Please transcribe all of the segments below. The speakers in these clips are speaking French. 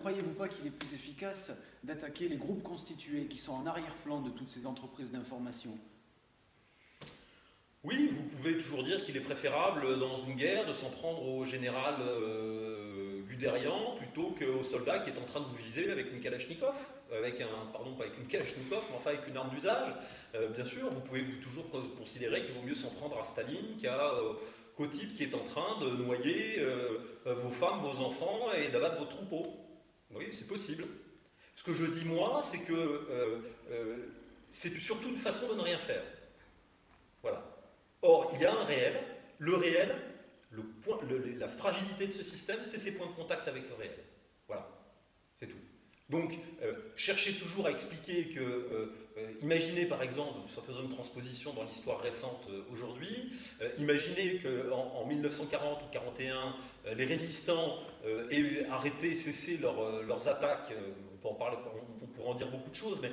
croyez-vous pas qu'il est plus efficace d'attaquer les groupes constitués qui sont en arrière-plan de toutes ces entreprises d'information? Oui, vous pouvez toujours dire qu'il est préférable dans une guerre de s'en prendre au général Guderian plutôt qu'au soldat qui est en train de vous viser avec une Kalachnikov, pardon, pas avec une Kalachnikov, mais enfin avec une arme d'usage. Bien sûr, vous pouvez toujours considérer qu'il vaut mieux s'en prendre à Staline qu'au type qui est en train de noyer vos femmes, vos enfants et d'abattre vos troupeaux. Oui, c'est possible. Ce que je dis moi, c'est que c'est surtout une façon de ne rien faire. Voilà. Or, il y a un réel. Le réel, la fragilité de ce système, c'est ses points de contact avec le réel. Voilà, c'est tout. Donc, cherchez toujours à expliquer que, imaginez par exemple, en faisant une transposition dans l'histoire récente aujourd'hui, imaginez qu'en 1940 ou 1941, les résistants aient arrêté, cessé leurs attaques, on pourra en dire beaucoup de choses, mais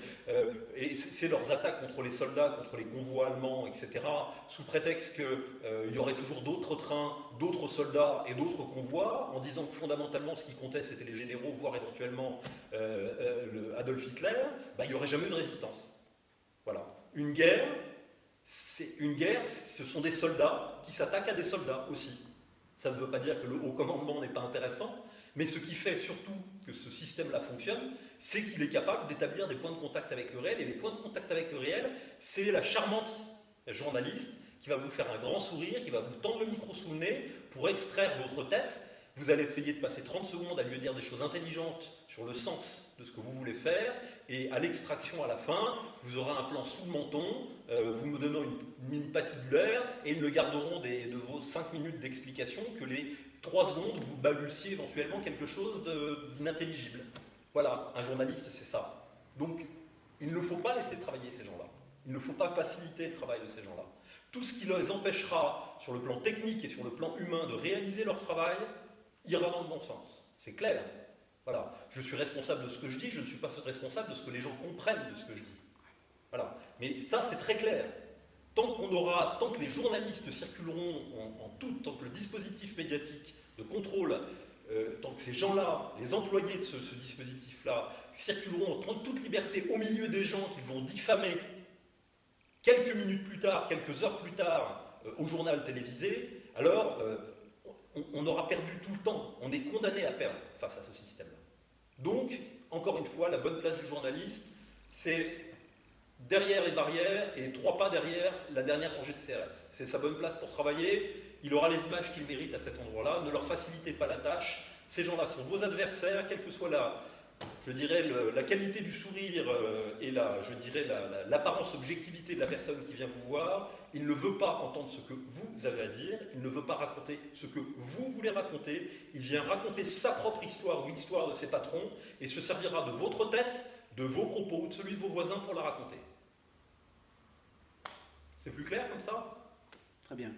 et c'est leurs attaques contre les soldats, contre les convois allemands, etc., sous prétexte qu'il y aurait toujours d'autres trains, d'autres soldats et d'autres convois, en disant que fondamentalement ce qui comptait c'était les généraux, voire éventuellement Adolf Hitler, il n'y aurait jamais eu de résistance. Voilà. Une guerre, ce sont des soldats qui s'attaquent à des soldats aussi. Ça ne veut pas dire que le haut commandement n'est pas intéressant, mais ce qui fait surtout que ce système-là fonctionne, c'est qu'il est capable d'établir des points de contact avec le réel, et les points de contact avec le réel, c'est la charmante journaliste qui va vous faire un grand sourire, qui va vous tendre le micro sous le nez pour extraire votre tête. Vous allez essayer de passer 30 secondes à lui dire des choses intelligentes sur le sens de ce que vous voulez faire, et à l'extraction à la fin, vous aurez un plan sous le menton, vous me donnant une mine patibulaire, et ils ne garderont de vos 5 minutes d'explication que les 3 secondes où vous balbutiez éventuellement quelque chose d'inintelligible. Voilà, un journaliste, c'est ça. Donc, il ne faut pas laisser travailler ces gens-là. Il ne faut pas faciliter le travail de ces gens-là. Tout ce qui les empêchera, sur le plan technique et sur le plan humain, de réaliser leur travail, ira dans le bon sens. C'est clair. Voilà. Je suis responsable de ce que je dis, je ne suis pas responsable de ce que les gens comprennent de ce que je dis. Voilà. Mais ça, c'est très clair. Tant que les journalistes circuleront en tout, tant que le dispositif médiatique de contrôle, tant que ces gens-là, les employés de ce dispositif-là, circuleront en toute liberté au milieu des gens qu'ils vont diffamer quelques minutes plus tard, quelques heures plus tard, au journal télévisé, alors on aura perdu tout le temps. On est condamné à perdre face à ce système-là. Donc, encore une fois, la bonne place du journaliste, c'est derrière les barrières et 3 pas derrière la dernière rangée de CRS. C'est sa bonne place pour travailler, il aura les images qu'il mérite à cet endroit-là, ne leur facilitez pas la tâche, ces gens-là sont vos adversaires, quelle que soit la qualité du sourire et l'apparence objectivité de la personne qui vient vous voir, il ne veut pas entendre ce que vous avez à dire, il ne veut pas raconter ce que vous voulez raconter, il vient raconter sa propre histoire ou l'histoire de ses patrons et se servira de votre tête, de vos propos ou de celui de vos voisins pour la raconter. C'est plus clair comme ça ? Très bien.